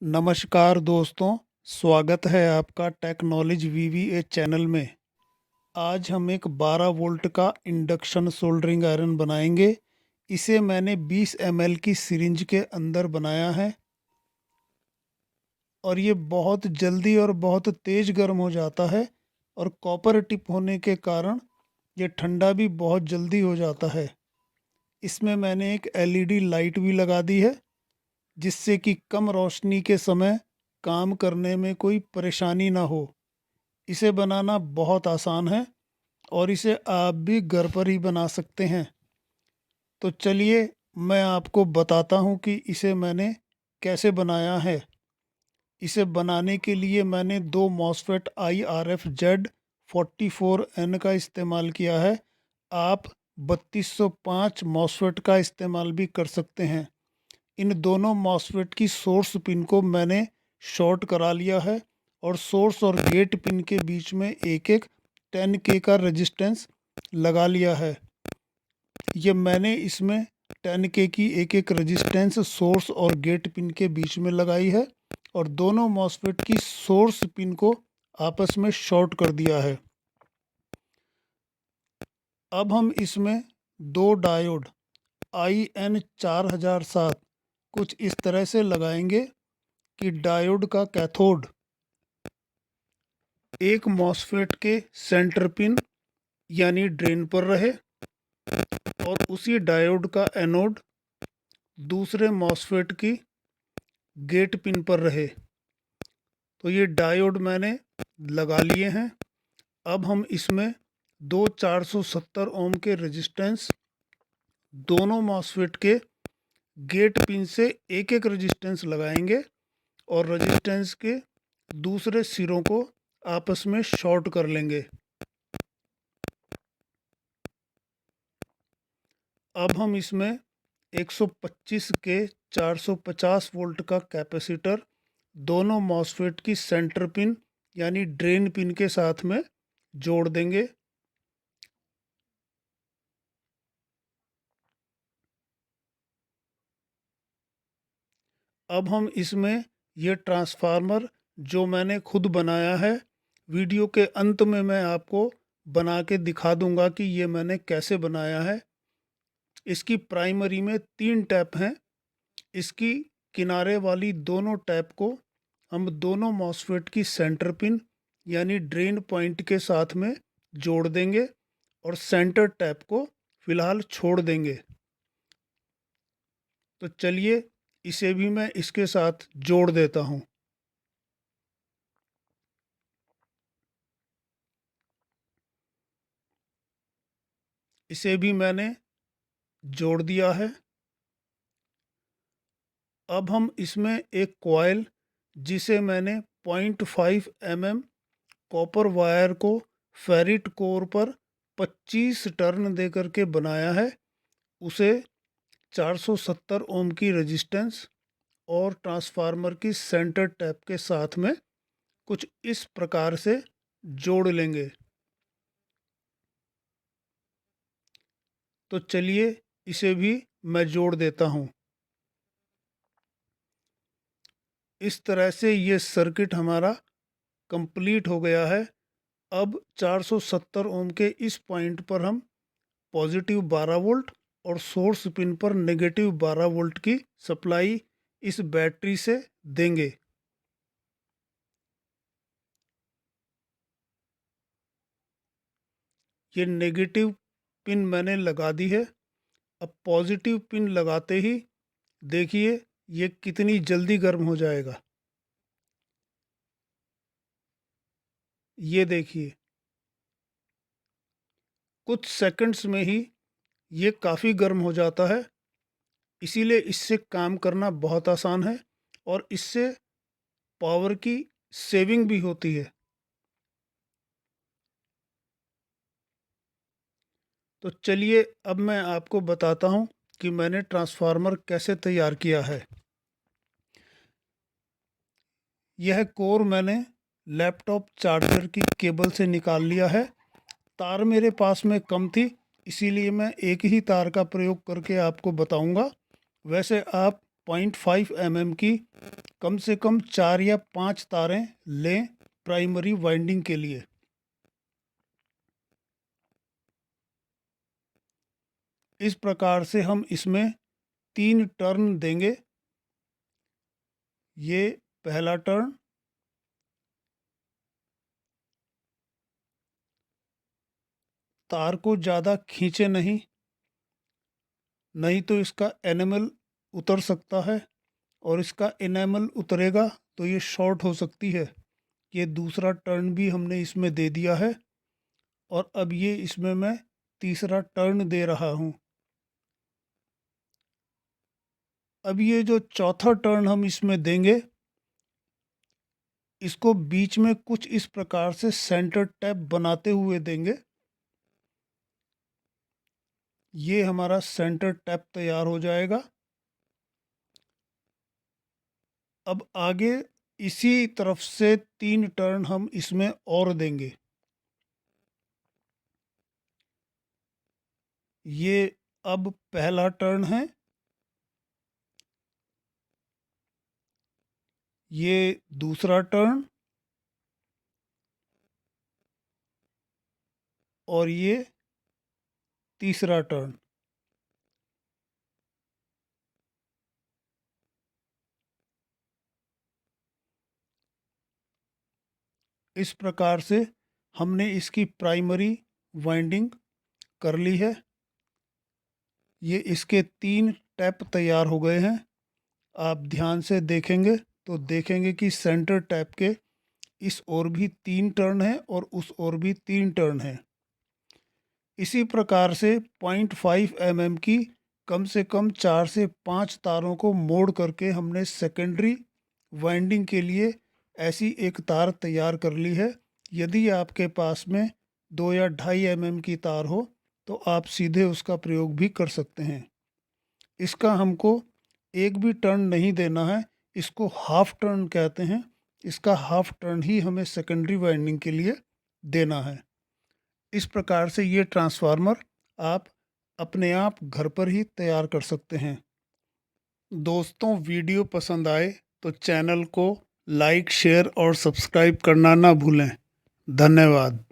नमस्कार दोस्तों, स्वागत है आपका टेक्नोलॉजी वीवीए चैनल में। आज हम एक 12 वोल्ट का इंडक्शन सोल्डरिंग आयरन बनाएंगे। इसे मैंने 20 ml की सिरिंज के अंदर बनाया है और ये बहुत जल्दी और बहुत तेज़ गर्म हो जाता है और कॉपर टिप होने के कारण ये ठंडा भी बहुत जल्दी हो जाता है। इसमें मैंने एक एलईडी लाइट भी लगा दी है जिससे कि कम रोशनी के समय काम करने में कोई परेशानी ना हो। इसे बनाना बहुत आसान है और इसे आप भी घर पर ही बना सकते हैं। तो चलिए मैं आपको बताता हूँ कि इसे मैंने कैसे बनाया है। इसे बनाने के लिए मैंने दो मॉसफेट IRF-Z44N का इस्तेमाल किया है। आप 3205 मॉसफेट का इस्तेमाल भी कर सकते हैं। इन दोनों मॉसफेट की सोर्स पिन को मैंने शॉर्ट करा लिया है और सोर्स और गेट पिन के बीच में एक एक 10K का रेजिस्टेंस लगा लिया है। ये मैंने इसमें 10K की एक एक रेजिस्टेंस सोर्स और गेट पिन के बीच में लगाई है और दोनों मॉसफेट की सोर्स पिन को आपस में शॉर्ट कर दिया है। अब हम इसमें दो डायोड IN4007 कुछ इस तरह से लगाएंगे कि डायोड का कैथोड एक मॉसफेट के सेंटर पिन यानी ड्रेन पर रहे और उसी डायोड का एनोड दूसरे मॉसफेट की गेट पिन पर रहे। तो ये डायोड मैंने लगा लिए हैं। अब हम इसमें दो 470 ओम के रेजिस्टेंस दोनों मॉसफेट के गेट पिन से एक एक रेजिस्टेंस लगाएंगे और रेजिस्टेंस के दूसरे सिरों को आपस में शॉर्ट कर लेंगे। अब हम इसमें 125 के 450 वोल्ट का कैपेसिटर दोनों मॉसफेट की सेंटर पिन यानी ड्रेन पिन के साथ में जोड़ देंगे। अब हम इसमें ये ट्रांसफार्मर जो मैंने खुद बनाया है, वीडियो के अंत में मैं आपको बना के दिखा दूंगा कि ये मैंने कैसे बनाया है। इसकी प्राइमरी में 3 टैप हैं। इसकी किनारे वाली दोनों टैप को हम दोनों मॉसफेट की सेंटर पिन यानी ड्रेन पॉइंट के साथ में जोड़ देंगे और सेंटर टैप को फिलहाल छोड़ देंगे। तो चलिए इसे भी मैं इसके साथ जोड़ देता हूँ। इसे भी मैंने जोड़ दिया है। अब हम इसमें एक कॉइल जिसे मैंने 0.5 mm कॉपर वायर को फेरिट कोर पर 25 टर्न दे करके बनाया है, उसे 470 ओम की रेजिस्टेंस और ट्रांसफार्मर की सेंटर टैप के साथ में कुछ इस प्रकार से जोड़ लेंगे। तो चलिए इसे भी मैं जोड़ देता हूँ। इस तरह से ये सर्किट हमारा कंप्लीट हो गया है। अब 470 ओम के इस पॉइंट पर हम पॉजिटिव 12 वोल्ट और सोर्स पिन पर नेगेटिव 12 वोल्ट की सप्लाई इस बैटरी से देंगे। ये नेगेटिव पिन मैंने लगा दी है। अब पॉजिटिव पिन लगाते ही देखिए ये कितनी जल्दी गर्म हो जाएगा। ये देखिए कुछ सेकंड्स में ही ये काफ़ी गर्म हो जाता है। इसीलिए इससे काम करना बहुत आसान है और इससे पावर की सेविंग भी होती है। तो चलिए अब मैं आपको बताता हूँ कि मैंने ट्रांसफार्मर कैसे तैयार किया है। यह कोर मैंने लैपटॉप चार्जर की केबल से निकाल लिया है। तार मेरे पास में कम थी, इसीलिए मैं एक ही तार का प्रयोग करके आपको बताऊंगा। वैसे आप 0.5 mm की कम से कम 4 या 5 तारें लें प्राइमरी वाइंडिंग के लिए। इस प्रकार से हम इसमें 3 टर्न देंगे। ये पहला टर्न, तार को ज़्यादा खींचे नहीं तो इसका एनेमल उतर सकता है, और इसका एनेमल उतरेगा तो ये शॉर्ट हो सकती है। ये दूसरा टर्न भी हमने इसमें दे दिया है, और अब ये इसमें मैं तीसरा टर्न दे रहा हूँ। अब ये जो चौथा टर्न हम इसमें देंगे, इसको बीच में कुछ इस प्रकार से सेंटर टैप बनाते हुए देंगे। ये हमारा सेंटर टैप तैयार हो जाएगा। अब आगे इसी तरफ से 3 टर्न हम इसमें और देंगे। ये अब पहला टर्न है, ये दूसरा टर्न, और ये तीसरा टर्न। इस प्रकार से हमने इसकी प्राइमरी वाइंडिंग कर ली है। ये इसके 3 टैप तैयार हो गए हैं। आप ध्यान से देखेंगे तो देखेंगे कि सेंटर टैप के इस ओर भी 3 टर्न है और उस ओर भी 3 टर्न है। इसी प्रकार से 0.5 mm की कम से कम 4 से 5 तारों को मोड़ करके हमने सेकेंडरी वाइंडिंग के लिए ऐसी एक तार तैयार कर ली है। यदि आपके पास में 2 या 2.5 mm की तार हो तो आप सीधे उसका प्रयोग भी कर सकते हैं। इसका हमको एक भी टर्न नहीं देना है, इसको हाफ टर्न कहते हैं। इसका हाफ टर्न ही हमें सेकेंडरी वाइंडिंग के लिए देना है। इस प्रकार से ये ट्रांसफार्मर आप अपने आप घर पर ही तैयार कर सकते हैं। दोस्तों, वीडियो पसंद आए तो चैनल को लाइक, शेयर और सब्सक्राइब करना ना भूलें। धन्यवाद।